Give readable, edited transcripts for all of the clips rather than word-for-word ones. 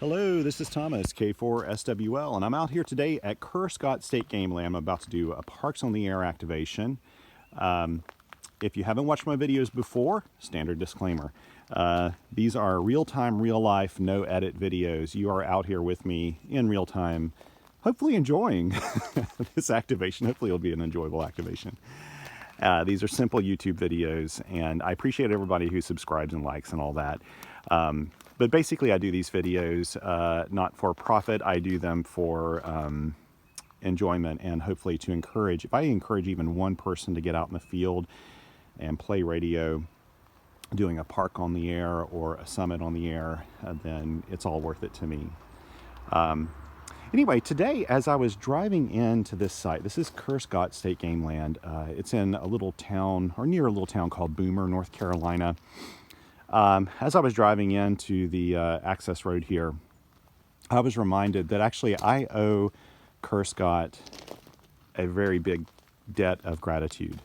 Hello, this is Thomas, K4SWL, and I'm out here today at Kerr State Game Land. I'm about to do a Parks on the Air activation. If you haven't watched my videos before, standard disclaimer. These are real-time, real-life, no-edit videos. You are out here with me in real time, hopefully enjoying this activation. Hopefully it'll be an enjoyable activation. These are simple YouTube videos, and I appreciate everybody who subscribes and likes and all that. But basically, I do these videos not for profit. I do them for enjoyment and hopefully to encourage. If I encourage even one person to get out in the field and play radio, doing a park on the air or a summit on the air, then it's all worth it to me. Anyway, today, as I was driving into this site, this is Kerr State Game Land. It's in a little town, or near a little town called Boomer, North Carolina. As I was driving into the access road here, I was reminded that actually I owe Kerr a very big debt of gratitude.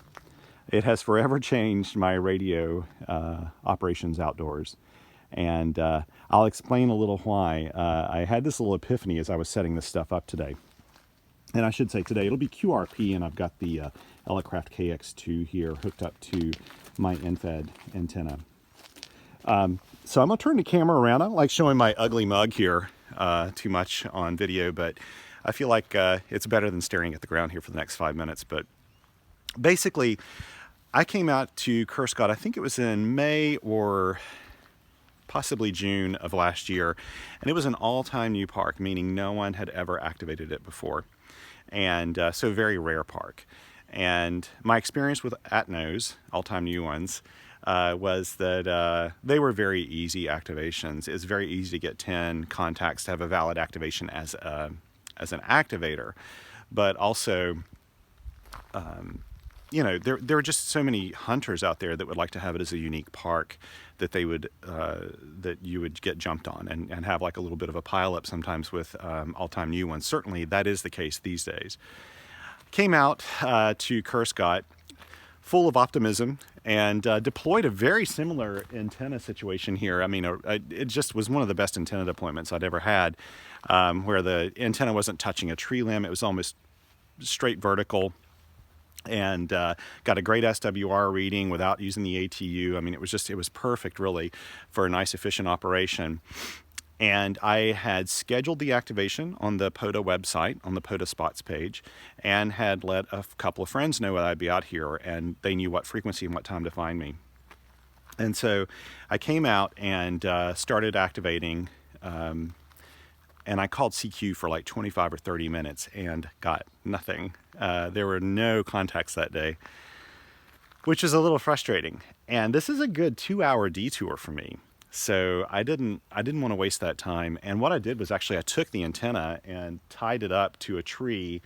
It has forever changed my radio operations outdoors. And I'll explain a little why. I had this little epiphany as I was setting this stuff up today. And I should say today it'll be QRP, and I've got the Elecraft KX2 here hooked up to my infed antenna. So I'm going to turn the camera around. I don't like showing my ugly mug here too much on video, but I feel like it's better than staring at the ground here for the next 5 minutes. But basically, I came out to Kerr, I think it was in May or possibly June of last year, and it was an all-time new park, meaning no one had ever activated it before, and so very rare park. And my experience with Atnos, all-time new ones, was that they were very easy activations. It's very easy to get 10 contacts to have a valid activation as an activator, but also you know, there are just so many hunters out there that would like to have it as a unique park that they would that you would get jumped on and have like a little bit of a pileup sometimes with all-time new ones. Certainly that is the case these days. Came out to Kerr full of optimism and deployed a very similar antenna situation here. I mean, it just was one of the best antenna deployments I'd ever had, where the antenna wasn't touching a tree limb. It was almost straight vertical, and got a great SWR reading without using the ATU. I mean, it was perfect really for a nice efficient operation. And I had scheduled the activation on the POTA website, on the POTA spots page, and had let a couple of friends know that I'd be out here, and they knew what frequency and what time to find me. And so I came out and started activating, and I called CQ for like 25 or 30 minutes and got nothing. There were no contacts that day, which is a little frustrating. And this is a good 2-hour detour for me. So I didn't want to waste that time. And what I did was actually I took the antenna and tied it up to a tree,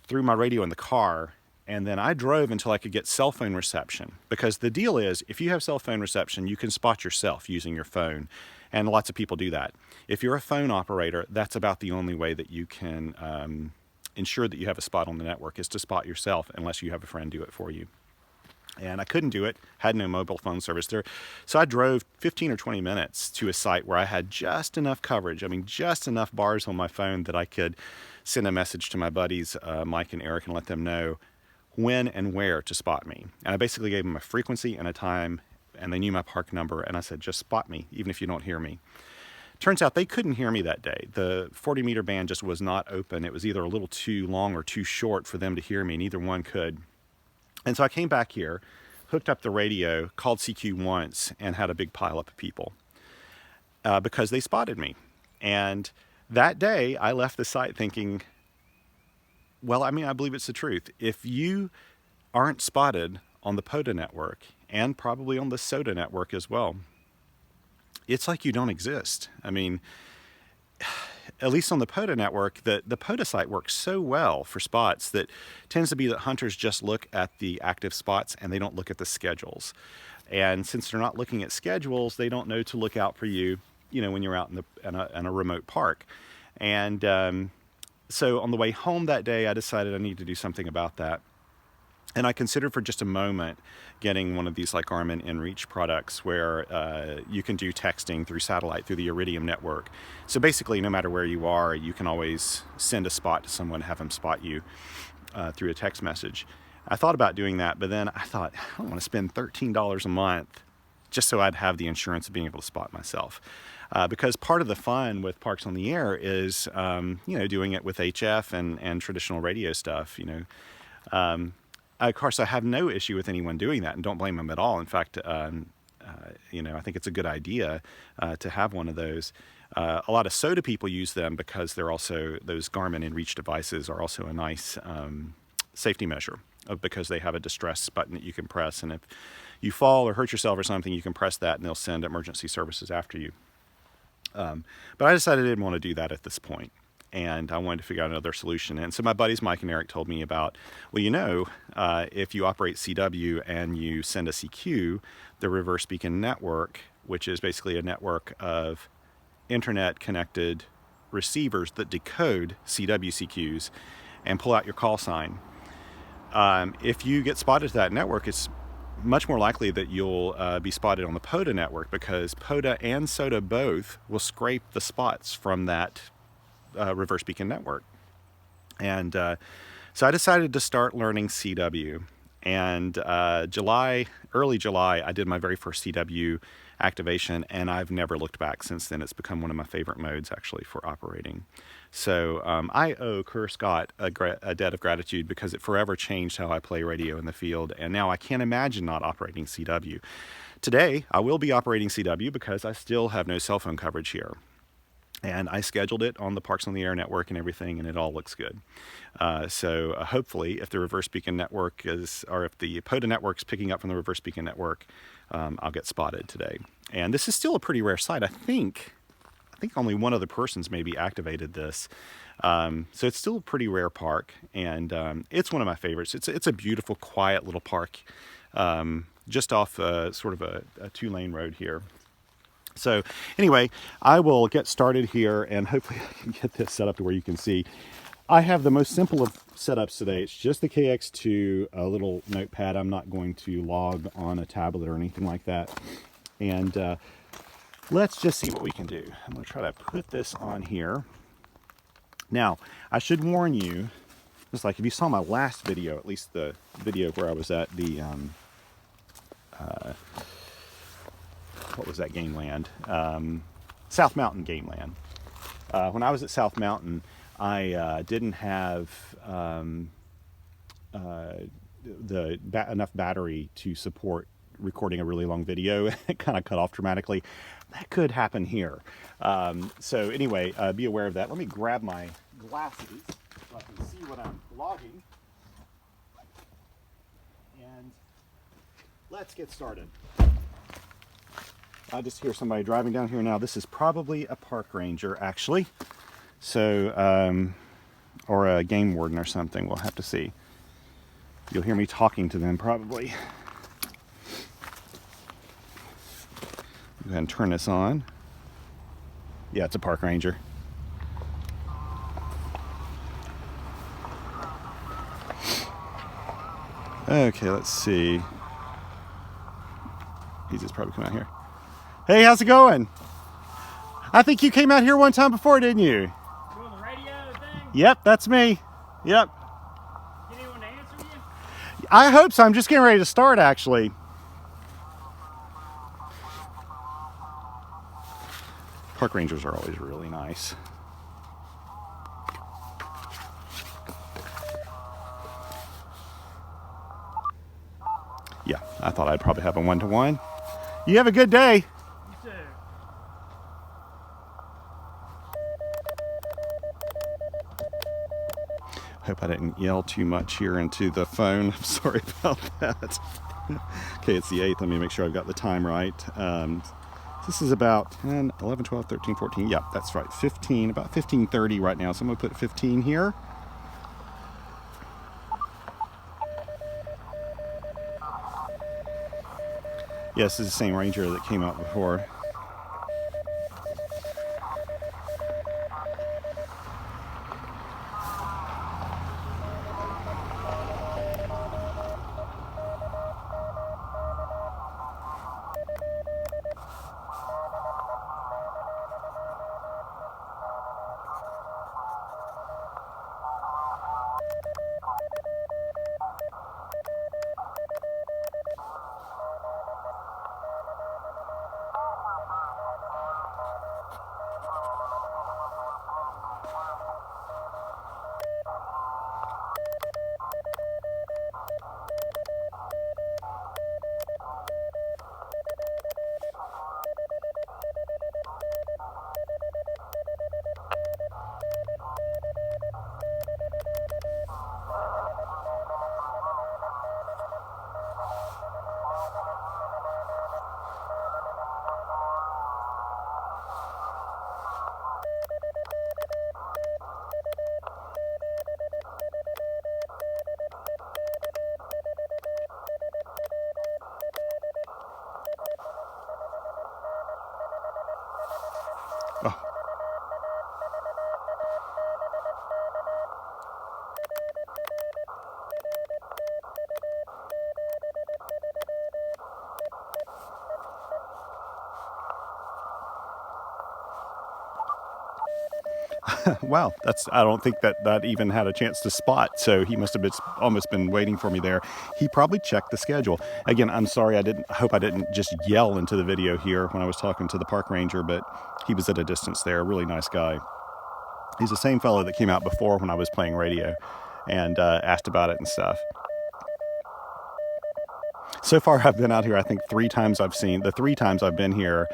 threw my radio in the car, and then I drove until I could get cell phone reception. Because the deal is, if you have cell phone reception, you can spot yourself using your phone. And lots of people do that. If you're a phone operator, that's about the only way that you can ensure that you have a spot on the network, is to spot yourself, unless you have a friend do it for you. And I couldn't do it, had no mobile phone service there. So I drove 15 or 20 minutes to a site where I had just enough coverage, I mean, just enough bars on my phone that I could send a message to my buddies, Mike and Eric, and let them know when and where to spot me. And I basically gave them a frequency and a time, and they knew my park number, and I said, just spot me, even if you don't hear me. Turns out they couldn't hear me that day. The 40-meter band just was not open. It was either a little too long or too short for them to hear me, neither one could. And so I came back here, hooked up the radio, called CQ once, and had a big pileup of people because they spotted me. And that day, I left the site thinking, well, I mean, I believe it's the truth. If you aren't spotted on the POTA network, and probably on the SOTA network as well, it's like you don't exist. I mean, at least on the POTA network, the POTA site works so well for spots that tends to be that hunters just look at the active spots and they don't look at the schedules. And since they're not looking at schedules, they don't know to look out for you, you know, when you're out in a remote park. And so on the way home that day, I decided I need to do something about that. And I considered for just a moment getting one of these like Garmin InReach products where you can do texting through satellite through the Iridium network. So basically, no matter where you are, you can always send a spot to someone, have them spot you through a text message. I thought about doing that, but then I thought, I don't want to spend $13 a month just so I'd have the insurance of being able to spot myself. Because part of the fun with Parks on the Air is, doing it with HF and traditional radio stuff, Of course, I have no issue with anyone doing that and don't blame them at all. In fact, I think it's a good idea to have one of those. A lot of SOTA people use them because they're also, those Garmin InReach devices are also a nice safety measure because they have a distress button that you can press. And if you fall or hurt yourself or something, you can press that and they'll send emergency services after you. But I decided I didn't want to do that at this point. And I wanted to figure out another solution. And so my buddies Mike and Eric told me about, if you operate CW and you send a CQ, the reverse beacon network, which is basically a network of internet connected receivers that decode CW CQs and pull out your call sign. If you get spotted to that network, it's much more likely that you'll be spotted on the POTA network because POTA and SOTA both will scrape the spots from that reverse beacon network. And so I decided to start learning CW. And early July, I did my very first CW activation, and I've never looked back since then. It's become one of my favorite modes, actually, for operating. So I owe Kerr Scott a debt of gratitude because it forever changed how I play radio in the field, and now I can't imagine not operating CW. Today, I will be operating CW because I still have no cell phone coverage here. And I scheduled it on the Parks on the Air network and everything, and it all looks good. So hopefully, if the reverse beacon network or if the POTA network is picking up from the reverse beacon network, I'll get spotted today. And this is still a pretty rare sight. I think only one other person's maybe activated this. So it's still a pretty rare park, and it's one of my favorites. It's a beautiful, quiet little park, just off sort of a 2-lane road here. So anyway, I will get started here and hopefully I can get this set up to where you can see. I have the most simple of setups today. It's just the KX2, a little notepad. I'm not going to log on a tablet or anything like that. And let's just see what we can do. I'm going to try to put this on here. Now, I should warn you, just like if you saw my last video, at least the video where I was at the what was that game land? South Mountain Game Land. When I was at South Mountain, I didn't have enough battery to support recording a really long video. It kind of cut off dramatically. That could happen here. So anyway, be aware of that. Let me grab my glasses so I can see what I'm logging. And let's get started. I just hear somebody driving down here now. This is probably a park ranger, actually. So, or a game warden or something. We'll have to see. You'll hear me talking to them probably. Go ahead and turn this on. Yeah, it's a park ranger. Okay, let's see. He's just probably come out here. Hey, how's it going? I think you came out here one time before, didn't you? Doing the radio thing? Yep, that's me. Yep. Get anyone to answer you? I hope so. I'm just getting ready to start, actually. Park rangers are always really nice. Yeah, I thought I'd probably have a one-to-one. You have a good day. You too. Hope I didn't yell too much here into the phone. I'm sorry about that. Okay, it's the 8th. Let me make sure I've got the time right. This is about 10, 11, 12, 13, 14. Yep, that's right. 15, about 15:30 right now. So I'm going to put 15 here. Yes, this is the same ranger that came out before. Oh. Wow, I don't think that even had a chance to spot, so he must have almost been waiting for me there. He probably checked the schedule. Again, I'm sorry, I hope I didn't just yell into the video here when I was talking to the park ranger, but he was at a distance there, a really nice guy. He's the same fellow that came out before when I was playing radio and asked about it and stuff. So far, I've been out here, I think 3 times the 3 times I've been here,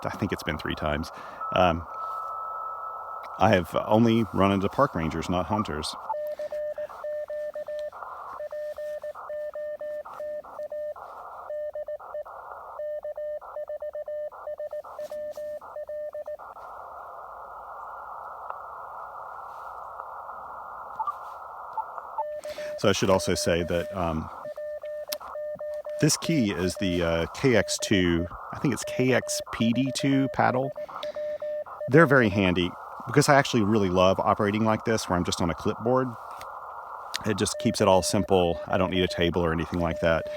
I think it's been 3 times, I have only run into park rangers, not hunters. So I should also say that this key is the KX2, I think it's KXPD2 paddle. They're very handy because I actually really love operating like this where I'm just on a clipboard. It just keeps it all simple. I don't need a table or anything like that.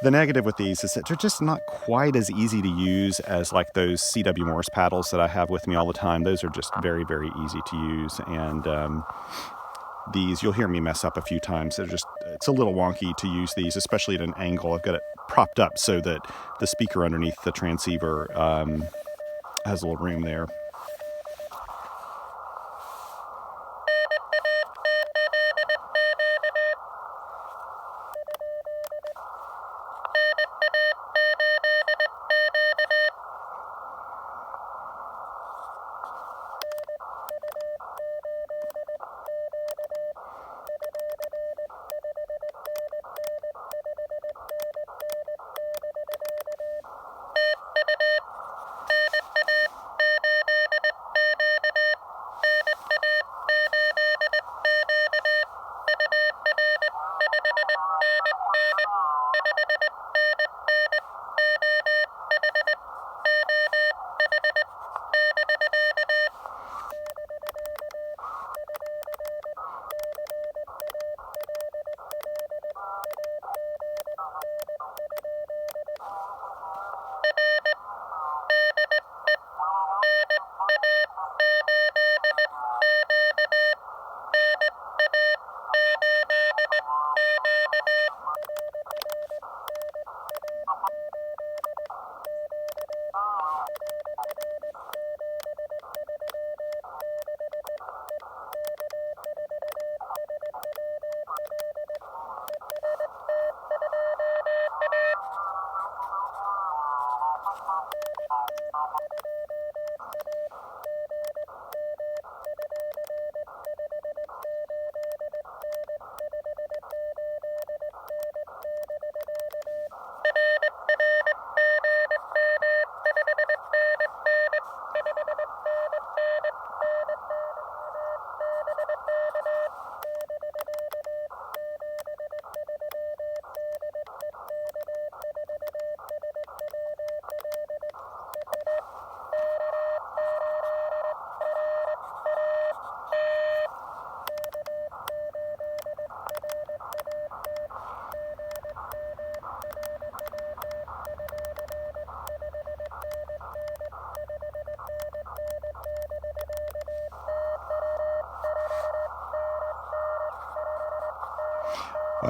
The negative with these is that they're just not quite as easy to use as like those C.W. Morse paddles that I have with me all the time. Those are just very, very easy to use. And these, you'll hear me mess up a few times. It's a little wonky to use these, especially at an angle. I've got it propped up so that the speaker underneath the transceiver has a little room there.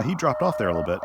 He dropped off there a little bit.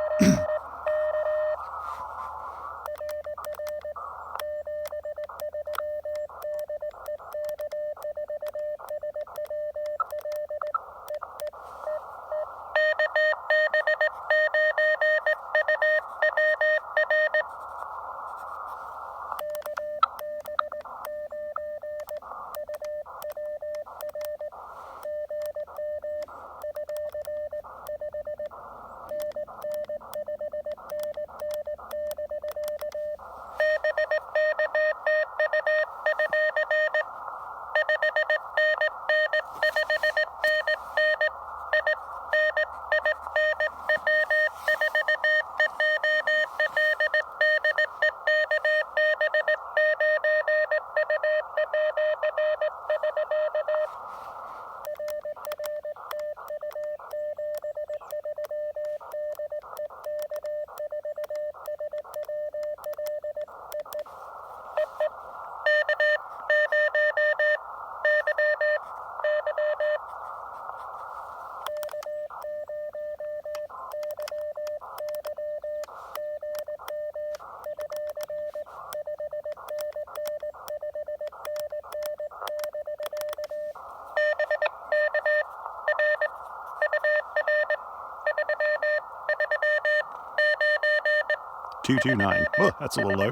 $229. Oh, that's a little low.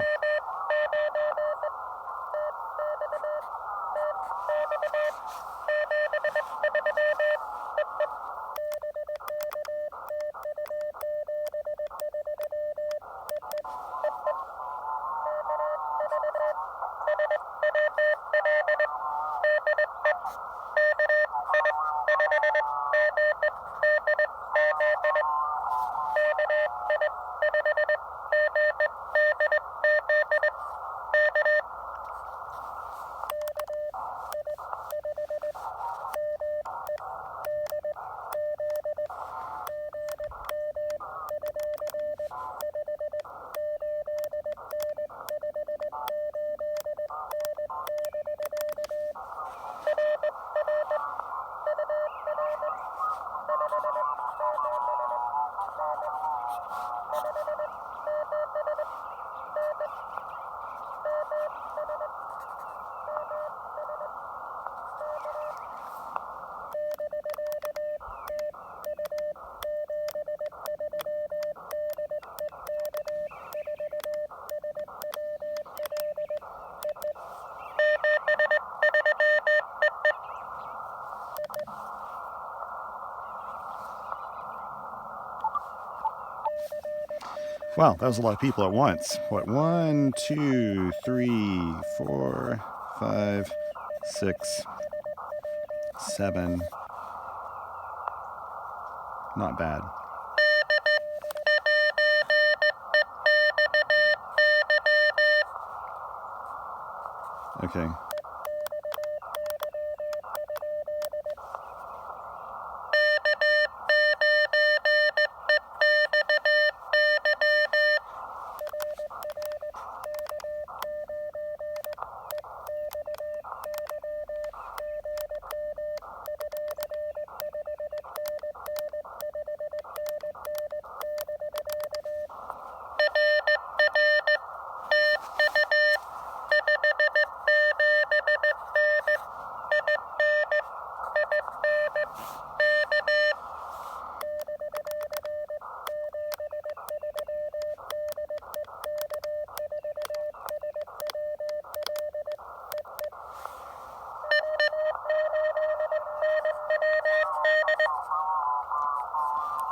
Wow, that was a lot of people at once. What, 1, 2, 3, 4, 5, 6, 7. Not bad. Okay.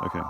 Okay.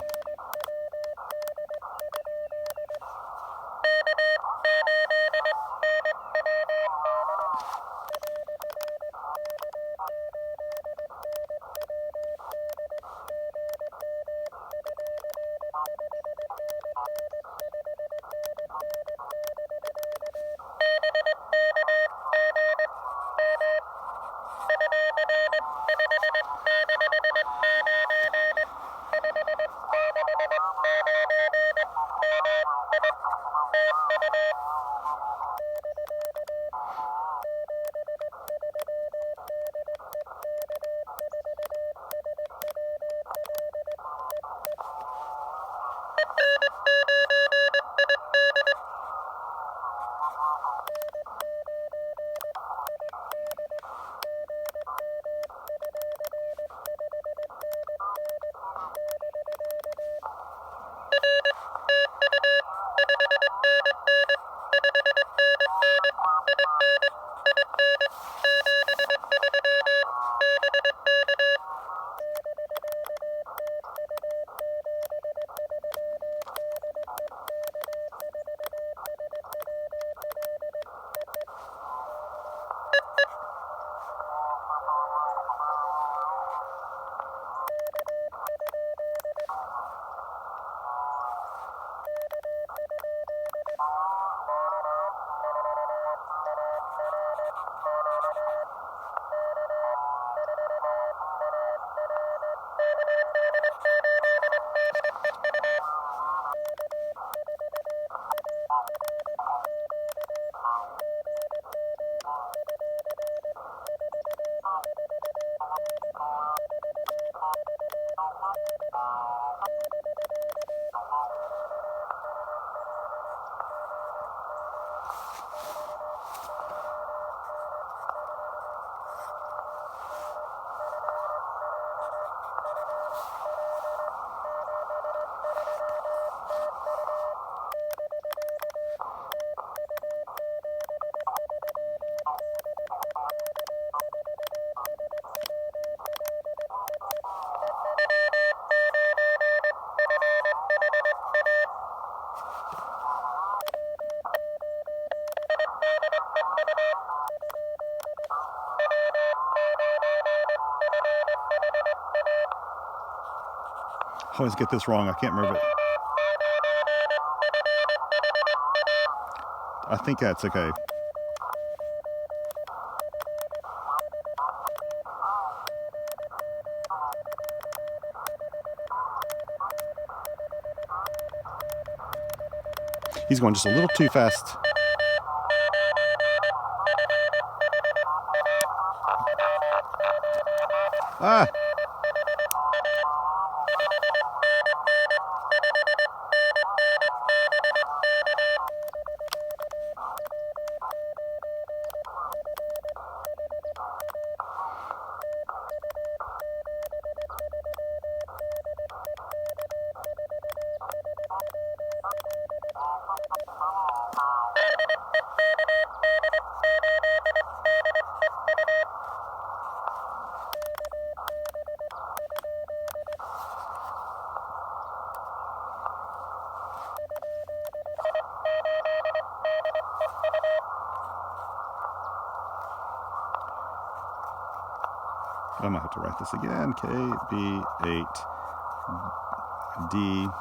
always get this wrong. I can't remember it. I think that's okay. He's going just a little too fast. Ah! I might have to write this again. KB8D.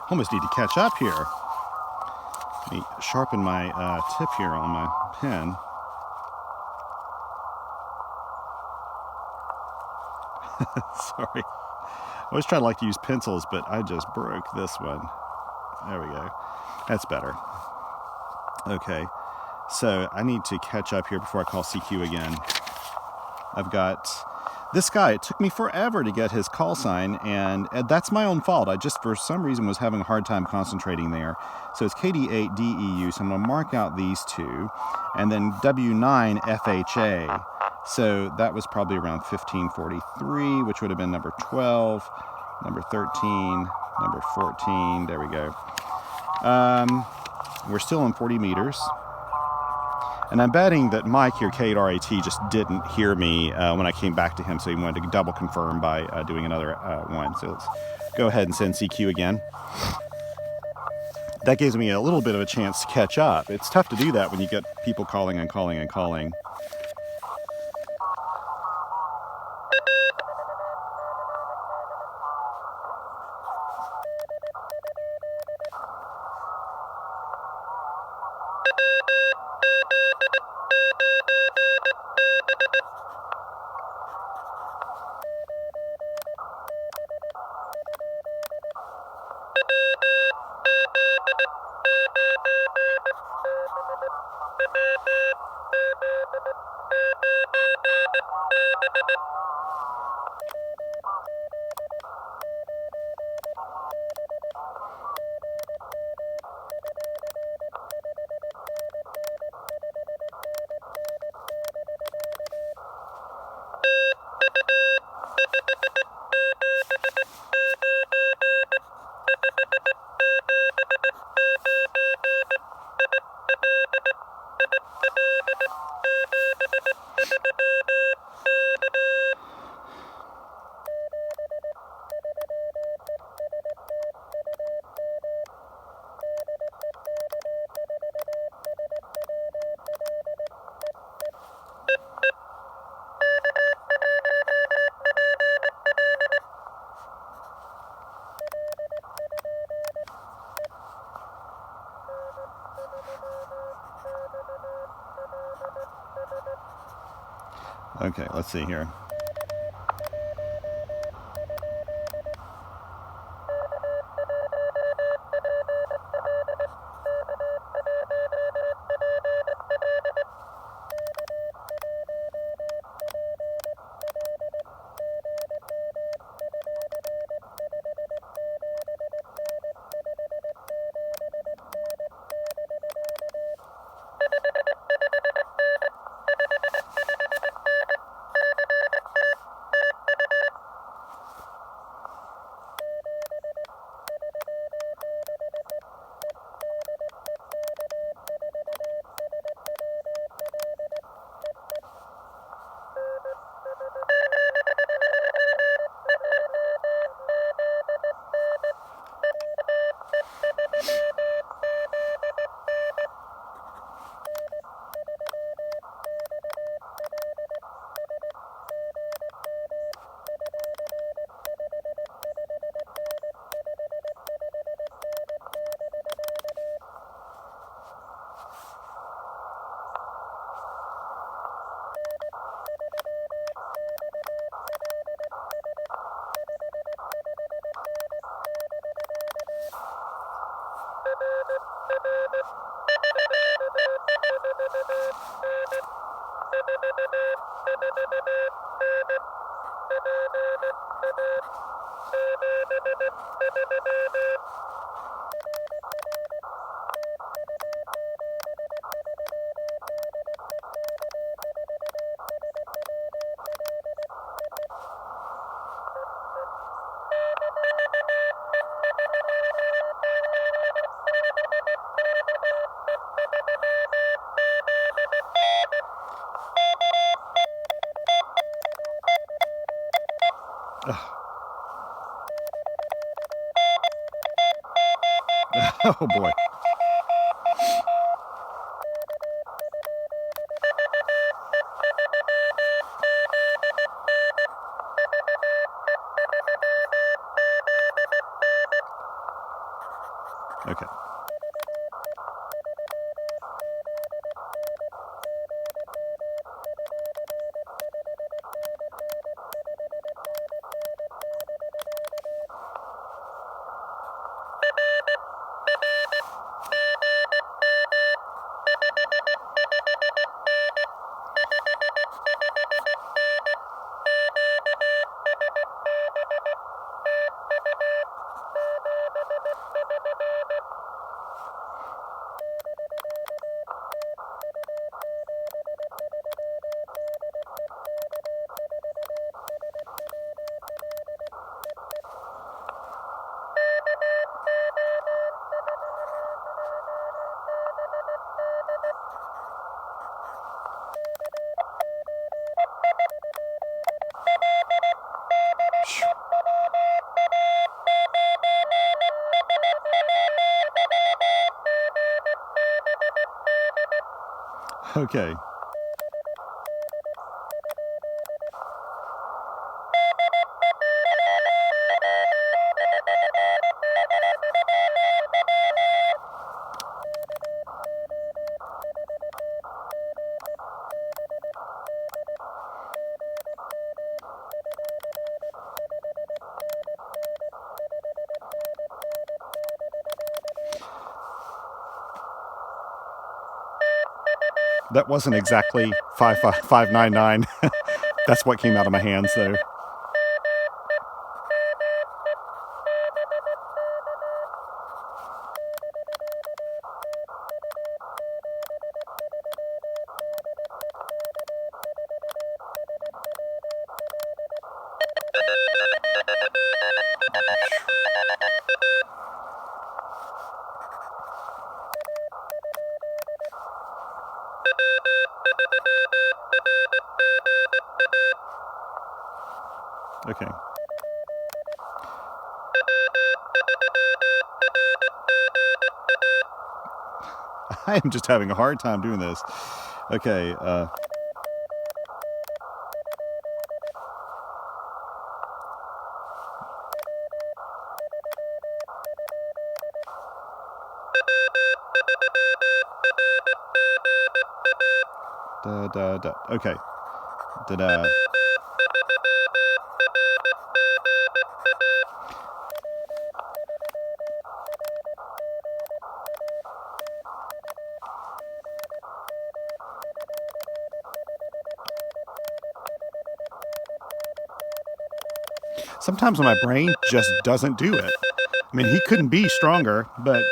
Almost need to catch up here. Let me sharpen my tip here on my pen. Sorry. I always try to like to use pencils, but I just broke this one. There we go. That's better. Okay. So I need to catch up here before I call CQ again. I've got this guy. It took me forever to get his call sign, and that's my own fault. I just, for some reason, was having a hard time concentrating there. So it's KD8DEU, so I'm going to mark out these two, and then W9FHA. So that was probably around 1543, which would have been number 12, number 13, number 14. There we go. We're still on 40 meters. And I'm betting that Mike here, K8RAT, just didn't hear me when I came back to him, so he wanted to double confirm by doing another one. So let's go ahead and send CQ again. That gives me a little bit of a chance to catch up. It's tough to do that when you get people calling and calling and calling. Okay, let's see here. Oh boy. Okay. Okay. That wasn't exactly 55599. That's what came out of my hands, though. Okay. I am just having a hard time doing this. Okay. Okay. Da-da. Sometimes my brain just doesn't do it. I mean, he couldn't be stronger, but...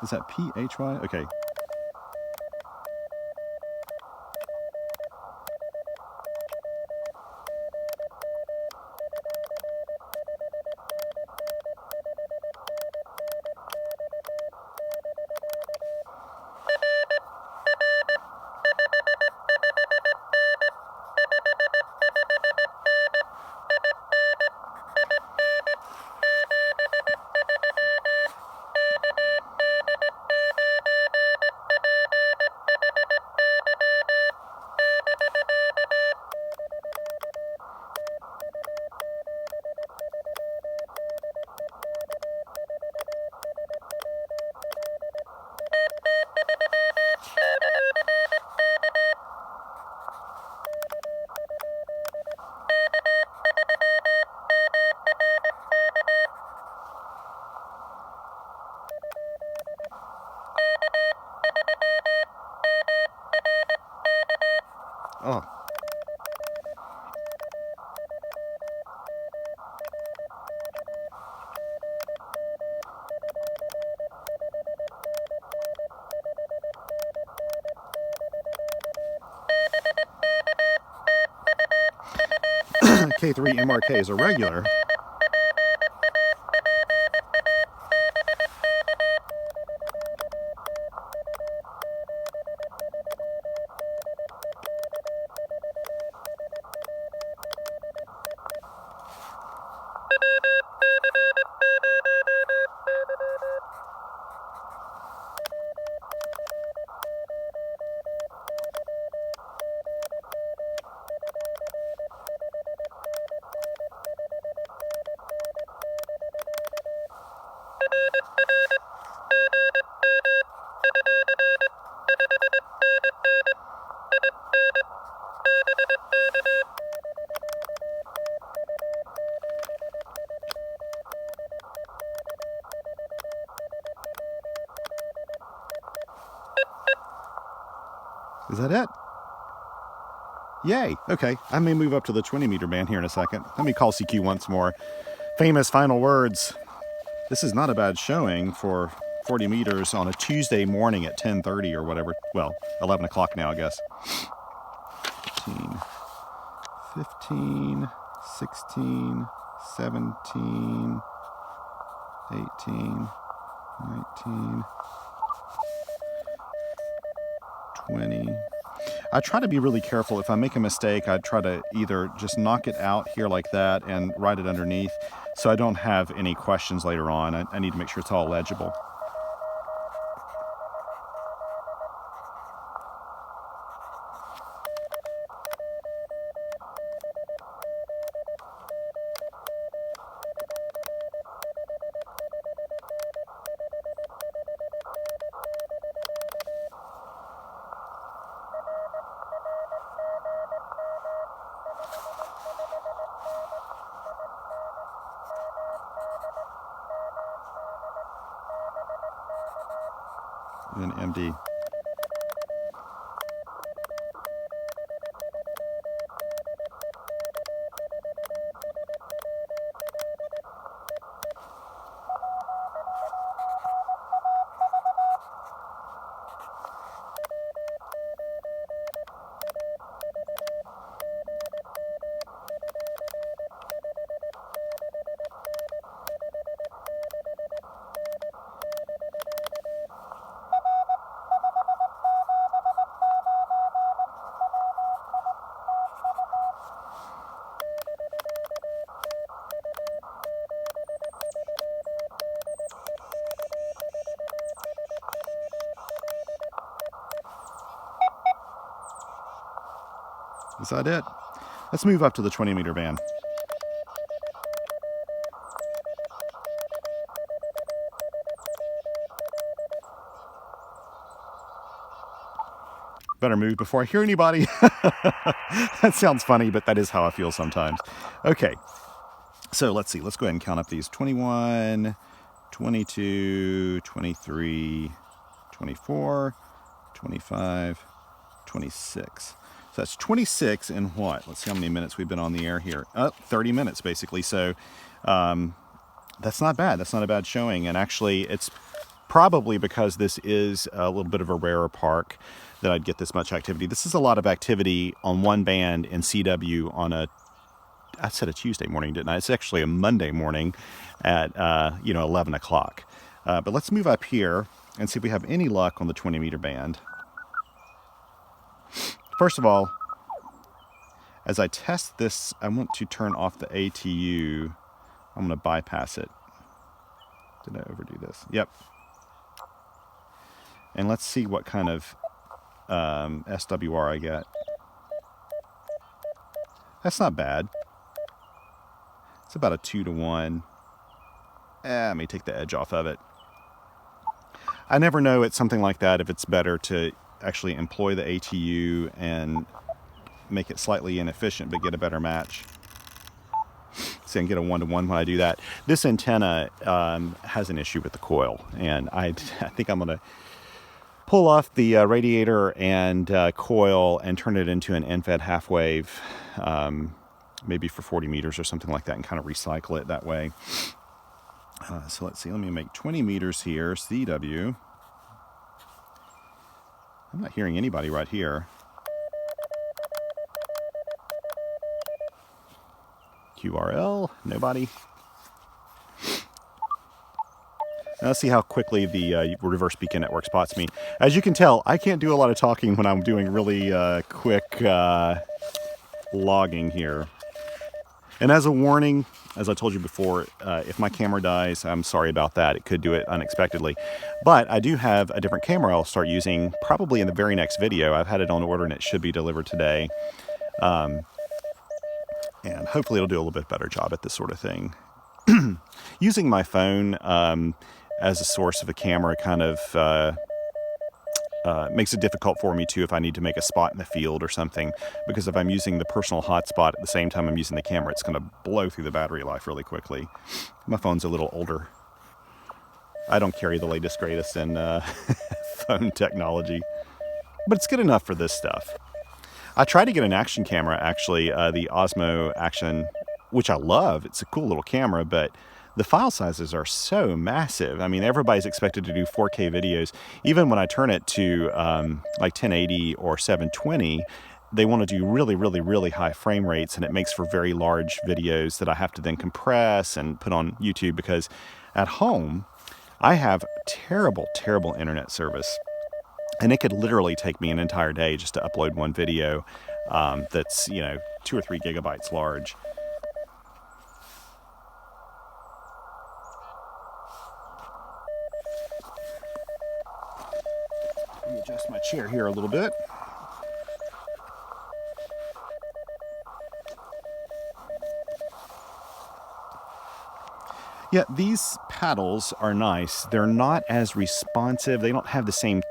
Is that P-H-Y? Okay. Oh. K3 MRK is a regular. Is that it? Yay. Okay. I may move up to the 20-meter band here in a second. Let me call CQ once more. Famous final words. This is not a bad showing for 40 meters on a Tuesday morning at 10:30 or whatever. Well, 11 o'clock now, I guess. 15, 16, 17, 18, 19, 20. I try to be really careful. If I make a mistake, I try to either just knock it out here like that and write it underneath so I don't have any questions later on. I need to make sure it's all legible. and MD. Is that it? Let's move up to the 20-meter band. Better move before I hear anybody. That sounds funny, but that is how I feel sometimes. Okay, so let's see. Let's go ahead and count up these. 21, 22, 23, 24, 25, 26. So that's 26 in what? Let's see how many minutes we've been on the air here. 30 minutes, basically. So that's not bad. That's not a bad showing. And actually, it's probably because this is a little bit of a rarer park that I'd get this much activity. This is a lot of activity on one band in CW on I said a Tuesday morning, didn't I? It's actually a Monday morning at 11 o'clock. But let's move up here and see if we have any luck on the 20-meter band. First of all, as I test this, I want to turn off the ATU. I'm going to bypass it. Did I overdo this? Yep. And let's see what kind of SWR I get. That's not bad. It's about a 2-to-1. I may take the edge off of it. I never know at something like that if it's better to actually employ the ATU and make it slightly inefficient but get a better match. See, I can get a 1-to-1 when I do that. This antenna has an issue with the coil, and I think I'm going to pull off the radiator and coil and turn it into an end-fed half wave, maybe for 40 meters or something like that, and kind of recycle it that way. So let's see, let me make 20 meters here, CW. I'm not hearing anybody right here. QRL, nobody. Now let's see how quickly the reverse beacon network spots me. As you can tell, I can't do a lot of talking when I'm doing really quick logging here. And as a warning, as I told you before, if my camera dies, I'm sorry about that. It could do it unexpectedly. But I do have a different camera I'll start using probably in the very next video. I've had it on order and it should be delivered today. And hopefully it'll do a little bit better job at this sort of thing. Using my phone as a source of a camera kind of makes it difficult for me too if I need to make a spot in the field or something, because if I'm using the personal hotspot at the same time I'm using the camera, it's going to blow through the battery life really quickly. My phone's a little older. I don't carry the latest greatest in phone technology, but it's good enough for this stuff. I tried to get an action camera, actually, the Osmo Action, which I love. It's a cool little camera, but the file sizes are so massive. I mean, everybody's expected to do 4K videos. Even when I turn it to like 1080 or 720, they want to do really, really, really high frame rates, and it makes for very large videos that I have to then compress and put on YouTube, because at home, I have terrible, terrible internet service. And it could literally take me an entire day just to upload one video that's, 2 or 3 gigabytes large. Let me adjust my chair here a little bit. Yeah, these paddles are nice. They're not as responsive. They don't have the same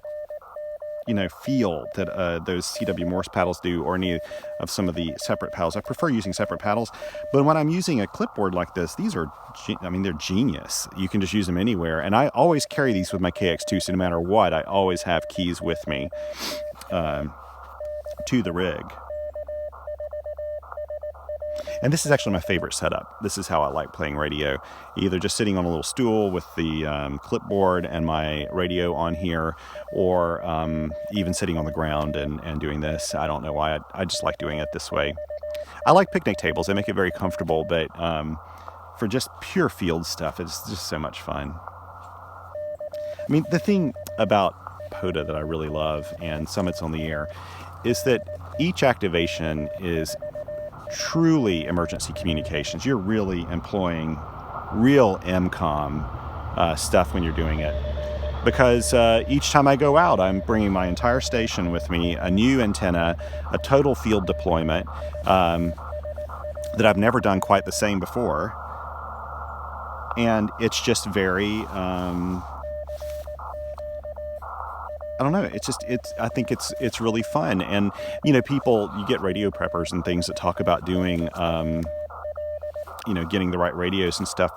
feel that those CW Morse paddles do, or any of some of the separate paddles. I prefer using separate paddles, but when I'm using a clipboard like this, these are, they're genius. You can just use them anywhere, and I always carry these with my KX2, so no matter what, I always have keys with me to the rig. And this is actually my favorite setup. This is how I like playing radio. Either just sitting on a little stool with the clipboard and my radio on here, or even sitting on the ground and doing this. I don't know why. I just like doing it this way. I like picnic tables. They make it very comfortable, but for just pure field stuff, it's just so much fun. I mean, the thing about POTA that I really love, and Summits on the Air, is that each activation is truly emergency communications. You're really employing real EMCOM stuff when you're doing it. Because each time I go out, I'm bringing my entire station with me, a new antenna, a total field deployment that I've never done quite the same before. And it's just very, I don't know. I think it's really fun. And, people, you get radio preppers and things that talk about doing, getting the right radios and stuff,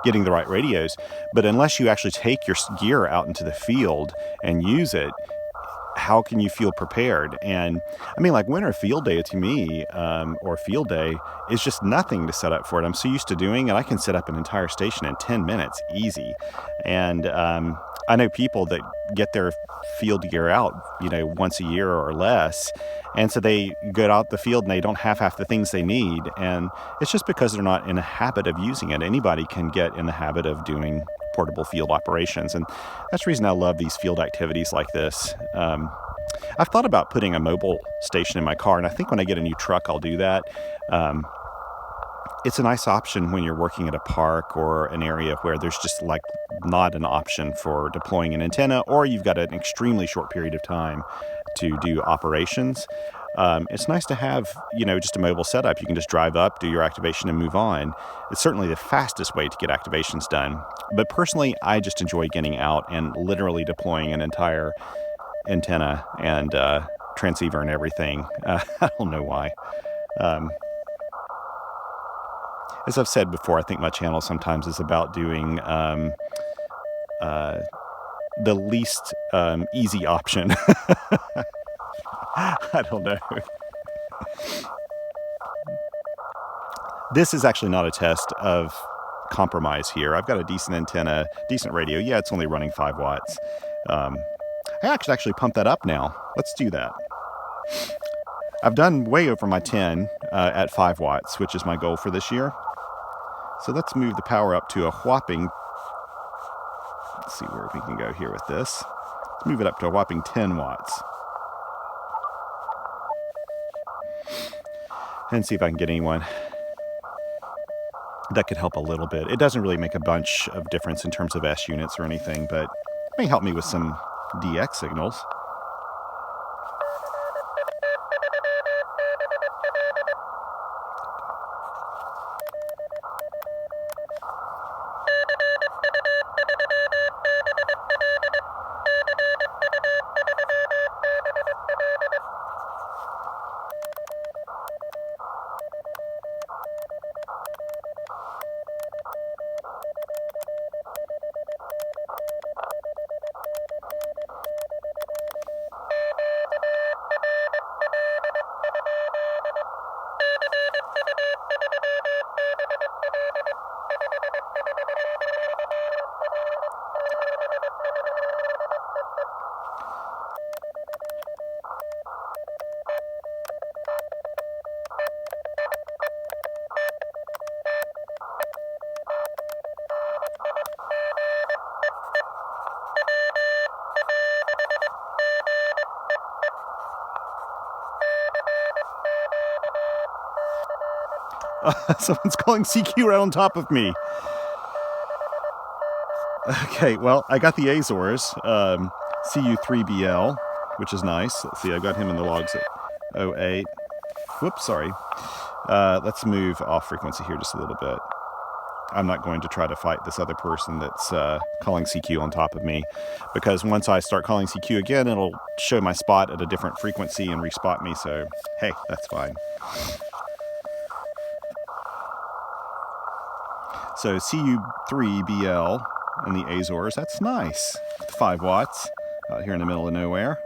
getting the right radios. But unless you actually take your gear out into the field and use it, how can you feel prepared? And I mean, like winter field day to me, or field day, is just nothing to set up for it. I'm so used to doing it. I can set up an entire station in 10 minutes, easy. And I know people that get their field gear out, once a year or less. And so they go out the field and they don't have half the things they need. And it's just because they're not in the habit of using it. Anybody can get in the habit of doing portable field operations. And that's the reason I love these field activities like this. I've thought about putting a mobile station in my car, and I think when I get a new truck, I'll do that. It's a nice option when you're working at a park or an area where there's just like not an option for deploying an antenna, or you've got an extremely short period of time to do operations. It's nice to have, just a mobile setup. You can just drive up, do your activation, and move on. It's certainly the fastest way to get activations done. But personally, I just enjoy getting out and literally deploying an entire antenna and transceiver and everything. I don't know why. As I've said before, I think my channel sometimes is about doing the least easy option. I don't know. This is actually not a test of compromise here. I've got a decent antenna, decent radio. Yeah, it's only running 5 watts. I could actually pump that up now. Let's do that. I've done way over my 10 at 5 watts, which is my goal for this year. So let's move the power up to a whopping, let's see where we can go here with this. Let's move it up to a whopping 10 watts. And see if I can get anyone that could help a little bit. It doesn't really make a bunch of difference in terms of S units or anything, but it may help me with some DX signals. Someone's calling CQ right on top of me. Okay, well, I got the Azores, CU3BL, which is nice. Let's see, I got him in the logs at 08. Whoops, sorry. Let's move off frequency here just a little bit. I'm not going to try to fight this other person that's calling CQ on top of me, because once I start calling CQ again, it'll show my spot at a different frequency and respot me. So hey, that's fine. So CU3BL in the Azores, that's nice. 5 watts out here in the middle of nowhere.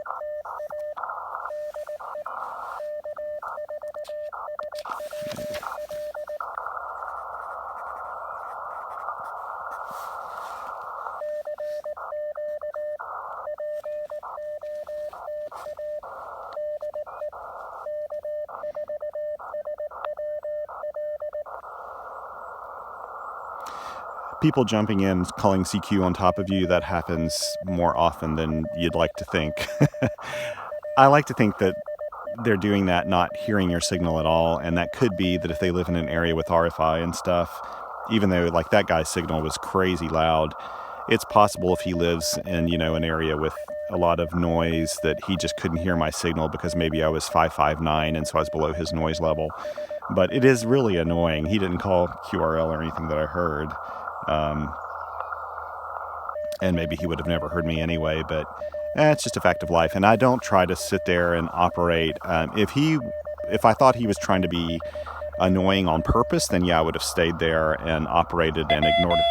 People jumping in, calling CQ on top of you, that happens more often than you'd like to think. I like to think that they're doing that not hearing your signal at all, and that could be that if they live in an area with RFI and stuff, even though like that guy's signal was crazy loud, it's possible if he lives in, an area with a lot of noise that he just couldn't hear my signal because maybe I was 559 and so I was below his noise level. But it is really annoying. He didn't call QRL or anything that I heard. And maybe he would have never heard me anyway, but it's just a fact of life. And I don't try to sit there and operate. If I thought he was trying to be annoying on purpose, then yeah, I would have stayed there and operated and ignored it.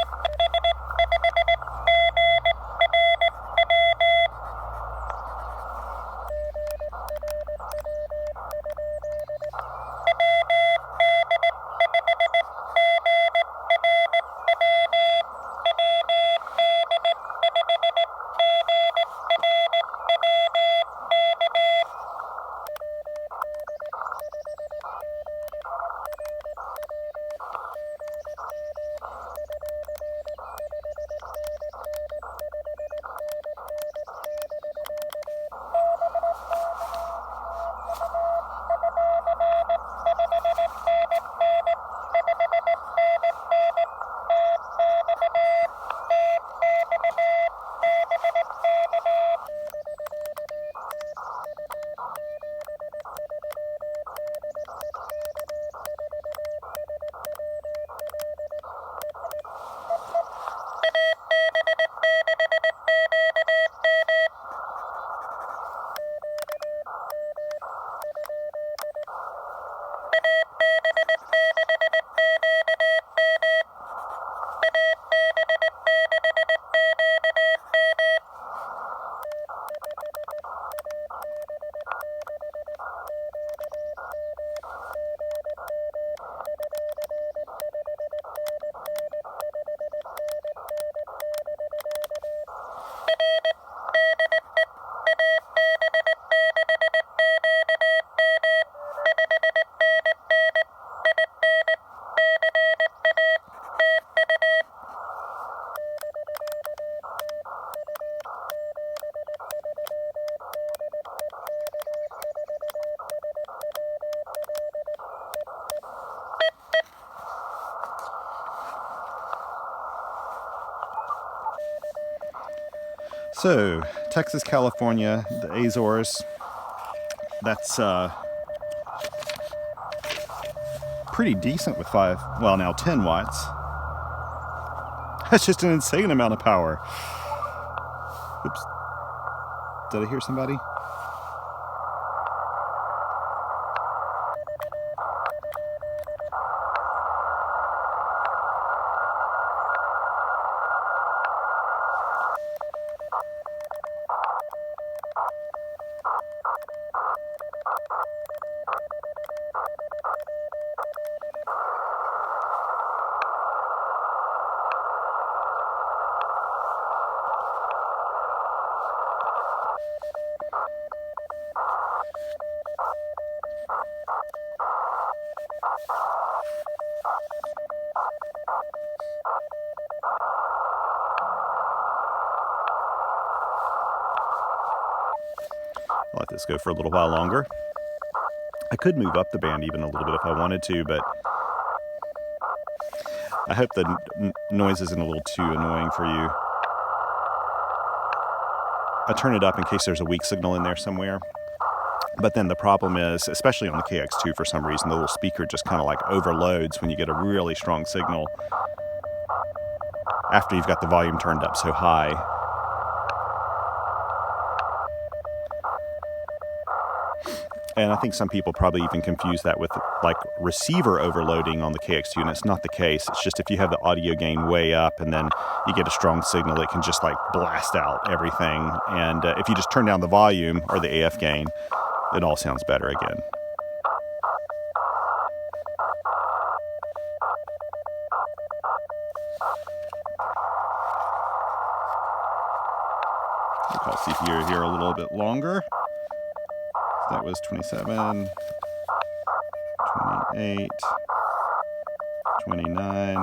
So, Texas, California, the Azores, that's pretty decent with 10 watts. That's just an insane amount of power. Oops. Did I hear somebody? I'll let this go for a little while longer. I could move up the band even a little bit if I wanted to, but I hope the noise isn't a little too annoying for you. I turn it up in case there's a weak signal in there somewhere. But then the problem is, especially on the KX2 for some reason, the little speaker just kind of like overloads when you get a really strong signal. after you've got the volume turned up so high. And I think some people probably even confuse that with like receiver overloading on the KX2, and it's not the case. It's just if you have the audio gain way up and then you get a strong signal, it can just like blast out everything. And if you just turn down the volume or the AF gain, it all sounds better again. I'll see if you're here a little bit longer. So that was 27, 28, 29.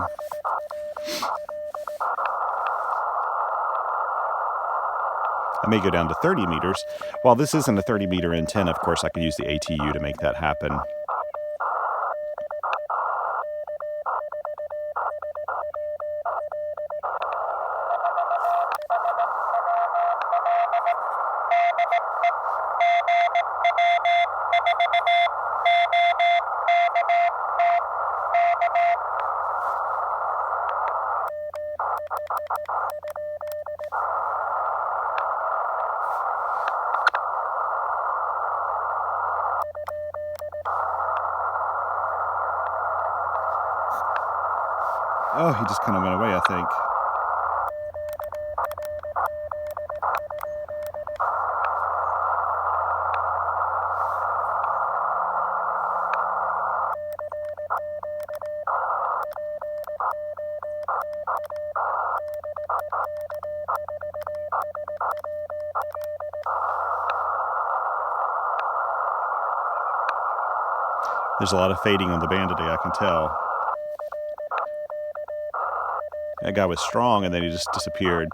I may go down to 30 meters. While this isn't a 30 meter antenna, of course, I can use the ATU to make that happen. Oh, he just kind of went away, I think. There's a lot of fading on the band today, I can tell. That guy was strong, and then he just disappeared.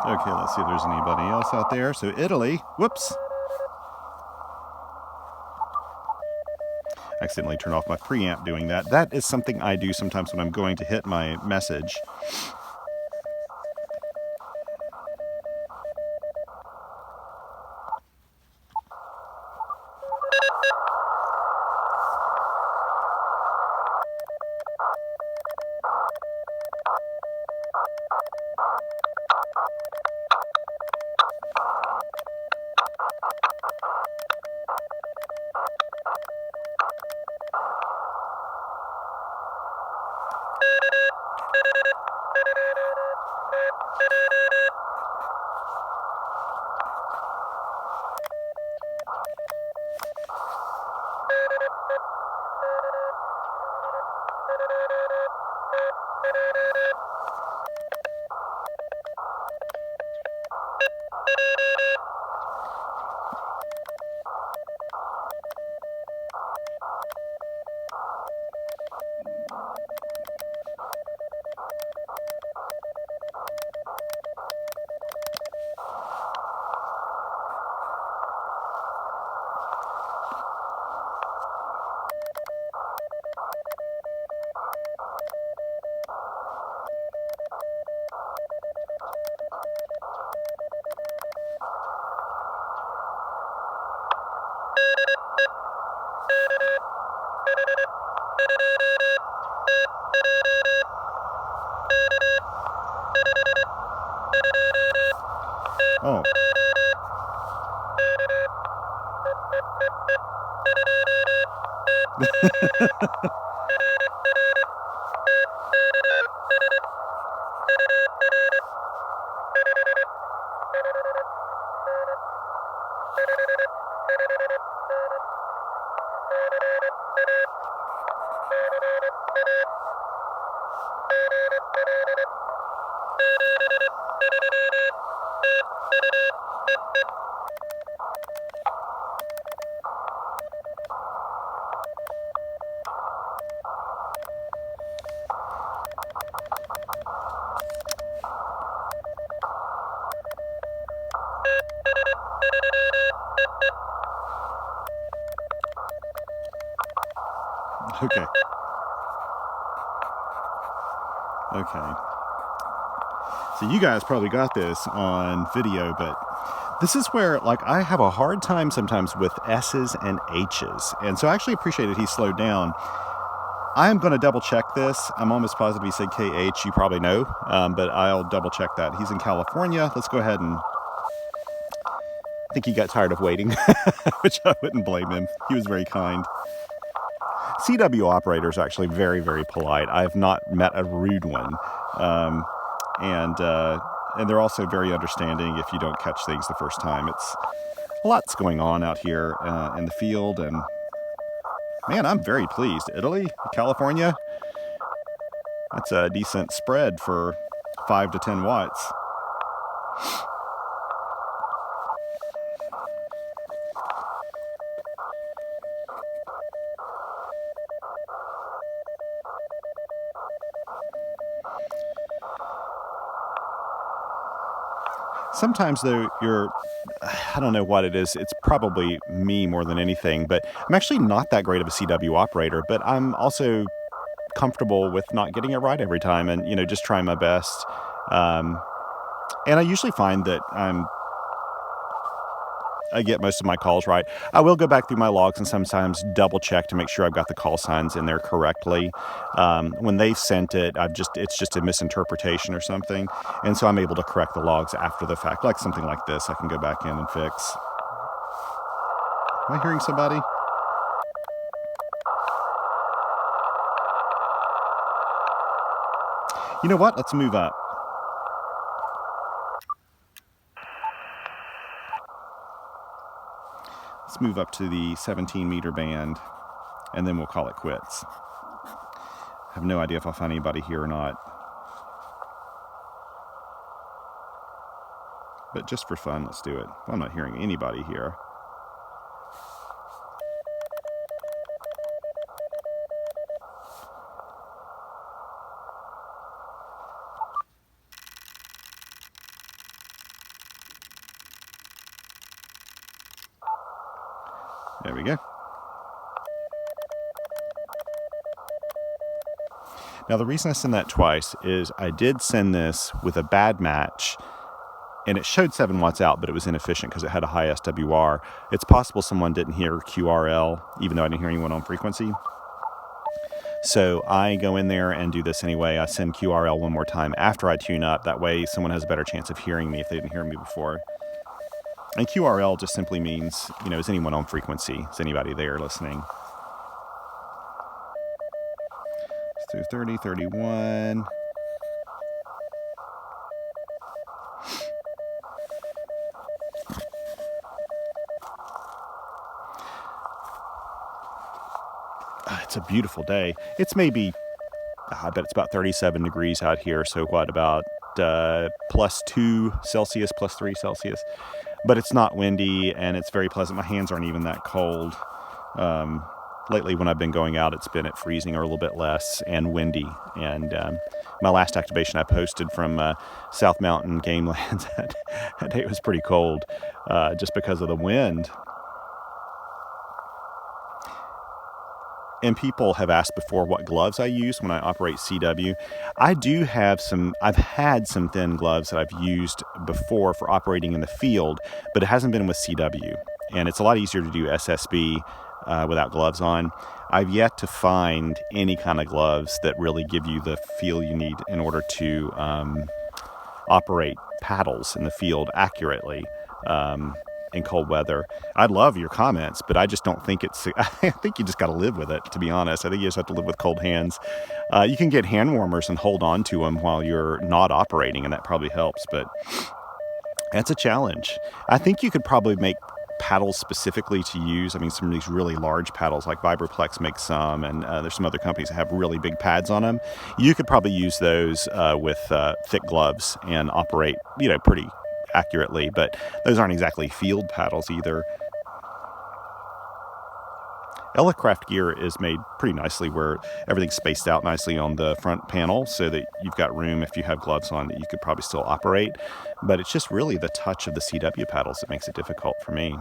Okay, let's see if there's anybody else out there. So Italy, whoops. Accidentally turned off my preamp doing that. That is something I do sometimes when I'm going to hit my message. Oh. Okay. Okay. So you guys probably got this on video, but this is where, like, I have a hard time sometimes with S's and H's. And so I actually appreciate it he slowed down. I'm going to double check this. I'm almost positive he said KH. You probably know, but I'll double check that. He's in California. Let's go ahead and... I think he got tired of waiting, which I wouldn't blame him. He was very kind. CW operators are actually very, very polite. I have not met a rude one. And they're also very understanding if you don't catch things the first time. It's lots going on out here in the field, and man, I'm very pleased. Italy, California, that's a decent spread for 5 to 10 watts. Sometimes, though, I don't know what it is. It's probably me more than anything, but I'm actually not that great of a CW operator, but I'm also comfortable with not getting it right every time and, just trying my best. And I usually find that I get most of my calls right. I will go back through my logs and sometimes double check to make sure I've got the call signs in there correctly. When they sent it, it's just a misinterpretation or something. And so I'm able to correct the logs after the fact, like something like this. I can go back in and fix. Am I hearing somebody? You know what? Let's move up. Let's move up to the 17 meter band, and then we'll call it quits. I have no idea if I'll find anybody here or not. But just for fun, let's do it. Well, I'm not hearing anybody here. There we go. Now, the reason I send that twice is I did send this with a bad match, and it showed 7 watts out, but it was inefficient because it had a high SWR. It's possible someone didn't hear QRL, even though I didn't hear anyone on frequency. So I go in there and do this anyway. I send QRL one more time after I tune up. That way someone has a better chance of hearing me if they didn't hear me before. And QRL just simply means, is anyone on frequency? Is anybody there listening? Let's do 30, 31. It's a beautiful day. It's maybe, I bet it's about 37 degrees out here. So what, about +2 Celsius, +3 Celsius? But it's not windy, and it's very pleasant. My hands aren't even that cold. Lately, when I've been going out, it's been at freezing or a little bit less and windy. And my last activation I posted from South Mountain Game Lands, that day it was pretty cold just because of the wind. And people have asked before what gloves I use when I operate CW. I do have I've had some thin gloves that I've used before for operating in the field, but it hasn't been with CW. And it's a lot easier to do SSB without gloves on. I've yet to find any kind of gloves that really give you the feel you need in order to operate paddles in the field accurately in cold weather. I'd love your comments, but I just don't think it's, I think you just got to live with it, to be honest. I think you just have to live with cold hands. You can get hand warmers and hold on to them while you're not operating, and that probably helps, but that's a challenge. I think you could probably make paddles specifically to use. I mean, some of these really large paddles, like Vibraplex makes some, and there's some other companies that have really big pads on them. You could probably use those with thick gloves and operate, pretty accurately, but those aren't exactly field paddles either. Elecraft gear is made pretty nicely where everything's spaced out nicely on the front panel so that you've got room, if you have gloves on, that you could probably still operate. But it's just really the touch of the CW paddles that makes it difficult for me.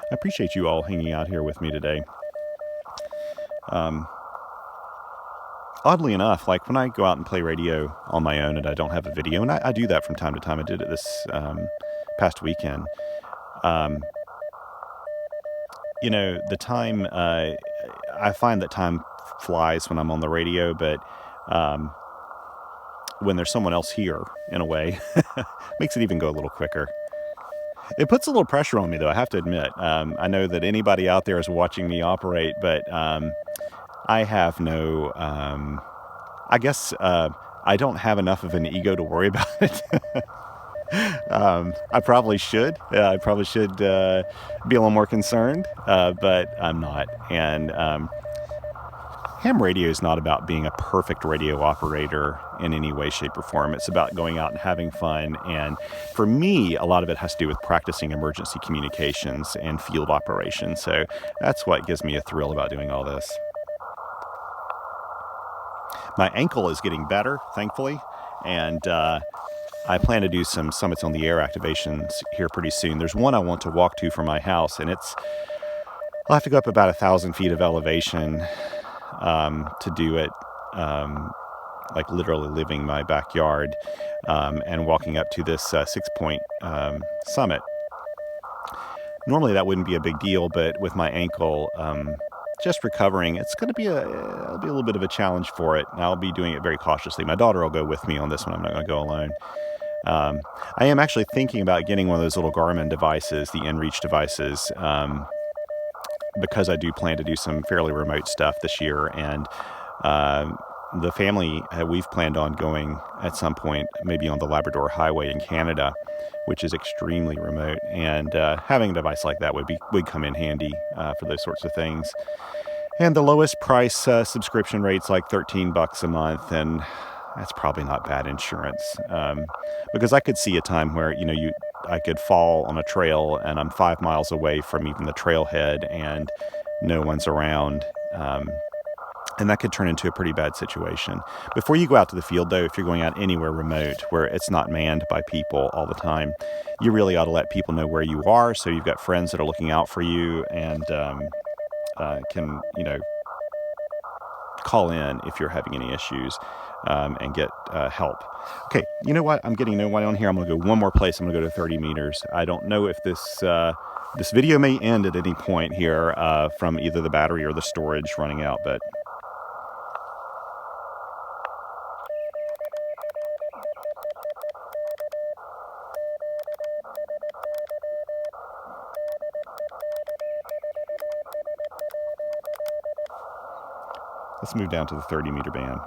I appreciate you all hanging out here with me today. Oddly enough, like when I go out and play radio on my own and I don't have a video, and I do that from time to time. I did it this past weekend. The time, I find that time flies when I'm on the radio, but when there's someone else here, in a way, makes it even go a little quicker. It puts a little pressure on me, though, I have to admit. I know that anybody out there is watching me operate, but I have no, I guess I don't have enough of an ego to worry about it. I probably should. I probably should be a little more concerned, but I'm not. And ham radio is not about being a perfect radio operator in any way, shape, or form. It's about going out and having fun. And for me, a lot of it has to do with practicing emergency communications and field operations. So that's what gives me a thrill about doing all this. My ankle is getting better, thankfully, and I plan to do some Summits on the Air activations here pretty soon. There's one I want to walk to from my house, and I'll have to go up about 1,000 feet of elevation to do it, like literally leaving my backyard and walking up to this 6-point summit. Normally that wouldn't be a big deal, but with my ankle just recovering, it's going to be it'll be a little bit of a challenge for it. And I'll be doing it very cautiously. My daughter will go with me on this one. I'm not going to go alone. I am actually thinking about getting one of those little Garmin devices, the inReach devices, because I do plan to do some fairly remote stuff this year. And the family, we've planned on going at some point, maybe on the Labrador Highway in Canada, which is extremely remote. And having a device like that would come in handy for those sorts of things. And the lowest price subscription rate's like $13 a month, and that's probably not bad insurance. Because I could see a time where I could fall on a trail and I'm 5 miles away from even the trailhead and no one's around. And that could turn into a pretty bad situation. Before you go out to the field, though, if you're going out anywhere remote where it's not manned by people all the time, you really ought to let people know where you are, so you've got friends that are looking out for you and can, call in if you're having any issues and get help. Okay, you know what? I'm getting no one on here. I'm going to go one more place. I'm going to go to 30 meters. I don't know if this video may end at any point here from either the battery or the storage running out, but let's move down to the 30-meter band.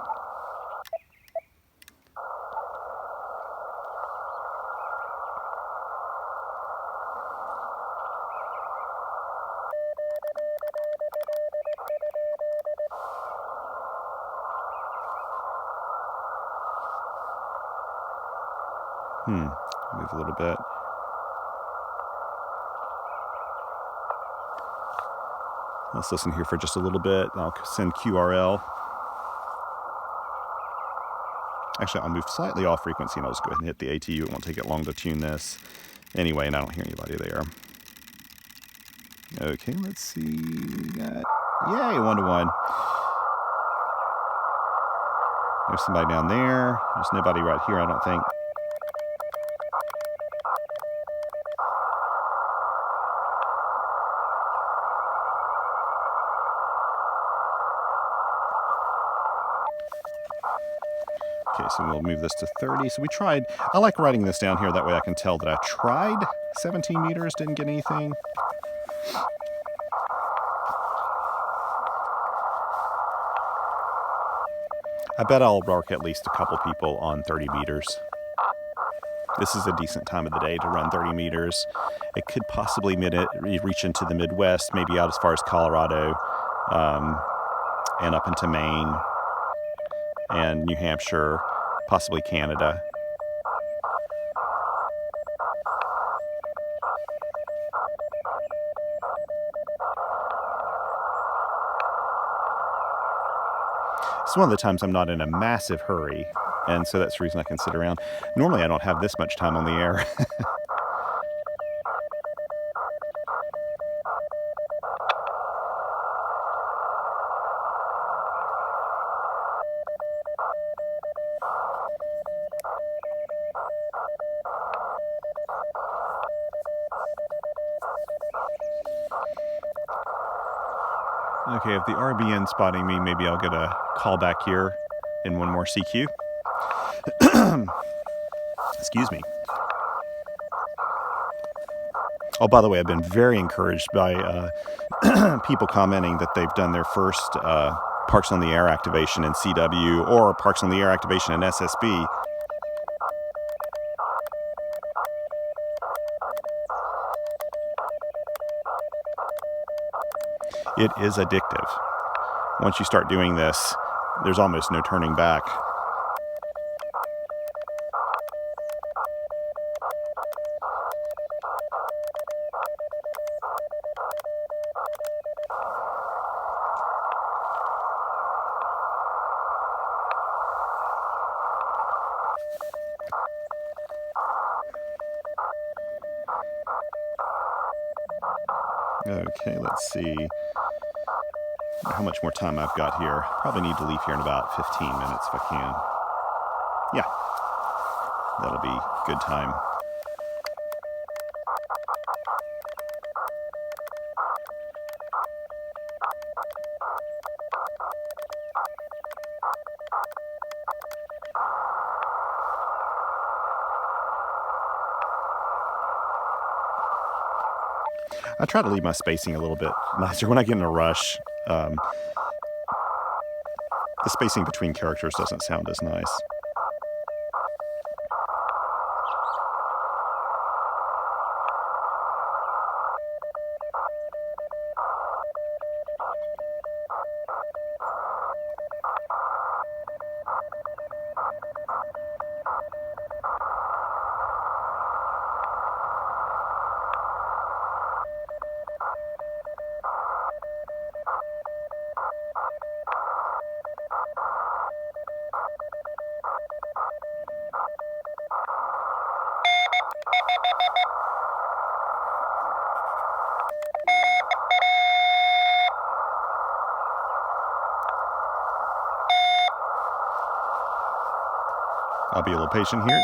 Move a little bit. Let's listen here for just a little bit. I'll send QRL. Actually, I'll move slightly off frequency and I'll just go ahead and hit the ATU. It won't take it long to tune this. Anyway, and I don't hear anybody there. Okay, let's see. We got, yay, 1-to-1. There's somebody down there. There's nobody right here, I don't think. Okay, so we'll move this to 30. So we tried, I like writing this down here, that way I can tell that I tried 17 meters, didn't get anything. I bet I'll work at least a couple people on 30 meters. This is a decent time of the day to run 30 meters. It could possibly reach into the Midwest, maybe out as far as Colorado, and up into Maine and New Hampshire, possibly Canada. It's one of the times I'm not in a massive hurry, and so that's the reason I can sit around. Normally I don't have this much time on the air. Okay, if the RBN spotting me, maybe I'll get a call back here in one more CQ. Excuse me. Oh, by the way, I've been very encouraged by people commenting that they've done their first Parks on the Air activation in CW or Parks on the Air activation in SSB. It is addictive. Once you start doing this, there's almost no turning back. Okay, let's see how much more time I've got here. Probably need to leave here in about 15 minutes if I can. Yeah, that'll be good time. I try to leave my spacing a little bit nicer when I get in a rush. The spacing between characters doesn't sound as nice. I'll be a little patient here.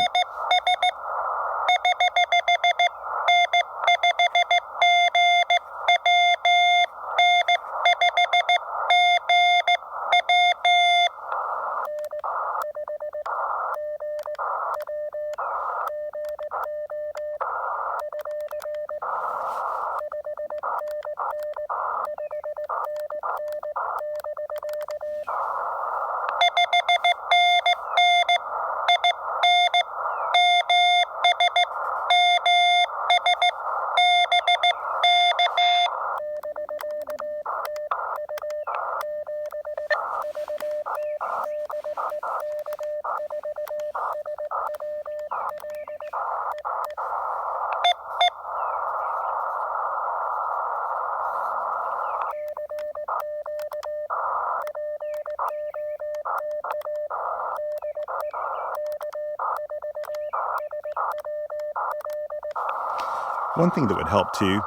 One thing that would help too,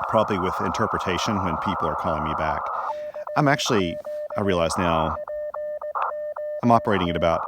probably with interpretation when people are calling me back. I realize now, I'm operating at about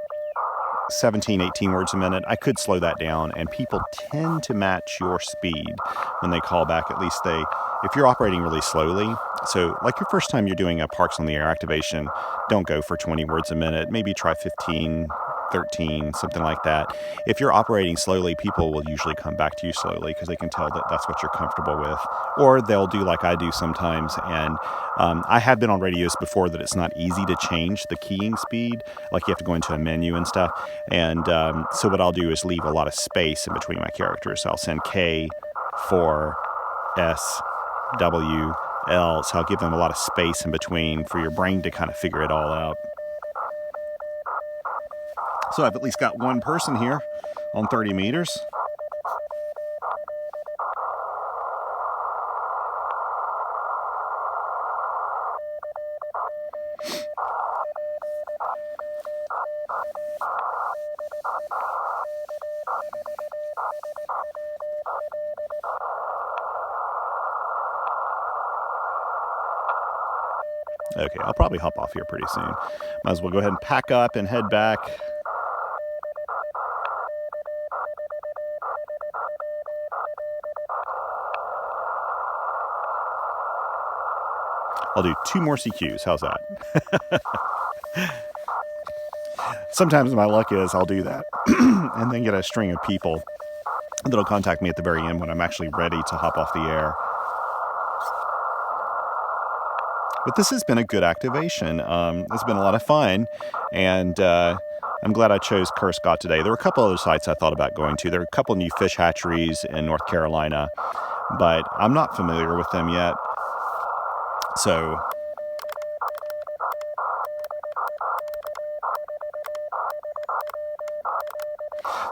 17, 18 words a minute. I could slow that down, and people tend to match your speed when they call back. At least if you're operating really slowly, so like your first time you're doing a Parks on the Air activation, don't go for 20 words a minute. Maybe try 15, 13, something like that. If you're operating slowly, people will usually come back to you slowly because they can tell that that's what you're comfortable with. Or they'll do like I do sometimes. And I have been on radios before that it's not easy to change the keying speed. Like you have to go into a menu and stuff. And so what I'll do is leave a lot of space in between my characters. So I'll send K, 4, S, W, L. So I'll give them a lot of space in between for your brain to kind of figure it all out. So I've at least got one person here on 30 meters. Okay, I'll probably hop off here pretty soon. Might as well go ahead and pack up and head back. I'll do 2 more CQs. How's that? Sometimes my luck is I'll do that and then get a string of people that'll contact me at the very end when I'm actually ready to hop off the air. But this has been a good activation. It's been a lot of fun, and I'm glad I chose Kerr today. There were a couple other sites I thought about going to. There are a couple new fish hatcheries in North Carolina, but I'm not familiar with them yet. So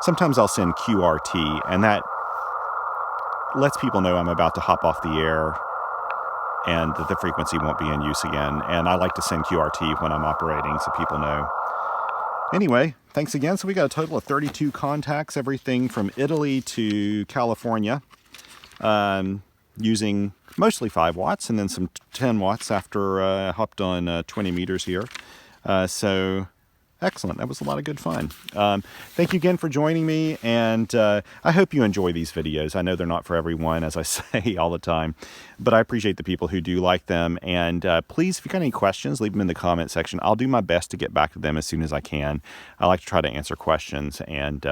sometimes I'll send QRT, and that lets people know I'm about to hop off the air and that the frequency won't be in use again. And I like to send QRT when I'm operating so people know. Anyway, thanks again. So we got a total of 32 contacts, everything from Italy to California, using mostly 5 watts and then some 10 watts after I hopped on 20 meters here. So excellent. That was a lot of good fun. Thank you again for joining me, and I hope you enjoy these videos. I know they're not for everyone, as I say all the time, but I appreciate the people who do like them. And please, if you've got any questions, leave them in the comment section. I'll do my best to get back to them as soon as I can. I like to try to answer questions and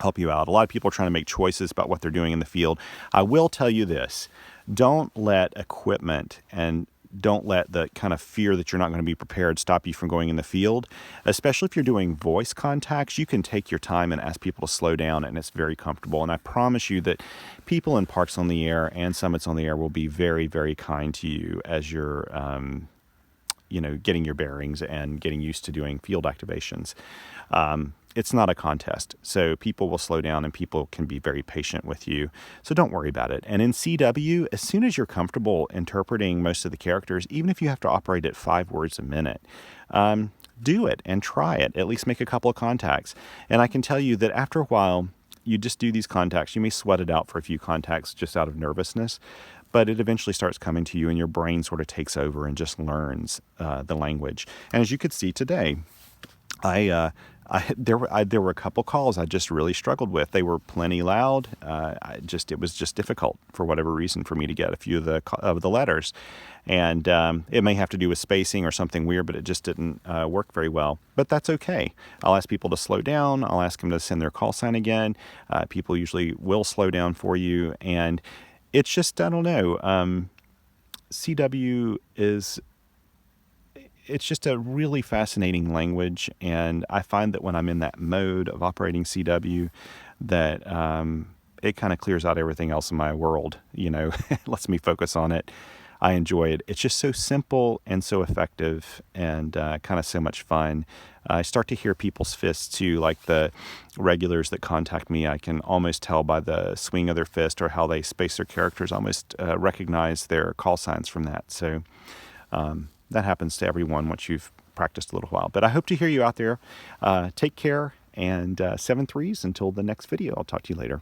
help you out. A lot of people are trying to make choices about what they're doing in the field. I will tell you this: don't let equipment and don't let the kind of fear that you're not going to be prepared stop you from going in the field. Especially if you're doing voice contacts, you can take your time and ask people to slow down, and it's very comfortable. And I promise you that people in Parks on the Air and Summits on the Air will be very, very kind to you as you're getting your bearings and getting used to doing field activations. It's not a contest, so people will slow down and people can be very patient with you. So don't worry about it. And in CW, as soon as you're comfortable interpreting most of the characters, even if you have to operate at 5 words a minute, do it and try it. At least make a couple of contacts. And I can tell you that after a while, you just do these contacts. You may sweat it out for a few contacts just out of nervousness, but it eventually starts coming to you and your brain sort of takes over and just learns the language. And as you could see today, there were a couple calls I just really struggled with. They were plenty loud. It was just difficult for whatever reason for me to get a few of the letters, and it may have to do with spacing or something weird, but it just didn't work very well. But that's okay. I'll ask people to slow down. I'll ask them to send their call sign again. People usually will slow down for you, and it's just, I don't know. CW is. It's just a really fascinating language, and I find that when I'm in that mode of operating CW, that it kind of clears out everything else in my world, it lets me focus on it. I enjoy it. It's just so simple and so effective and kind of so much fun. I start to hear people's fists too, like the regulars that contact me. I can almost tell by the swing of their fist or how they space their characters, almost recognize their call signs from that. So that happens to everyone once you've practiced a little while. But I hope to hear you out there. Take care, and 7 threes until the next video. I'll talk to you later.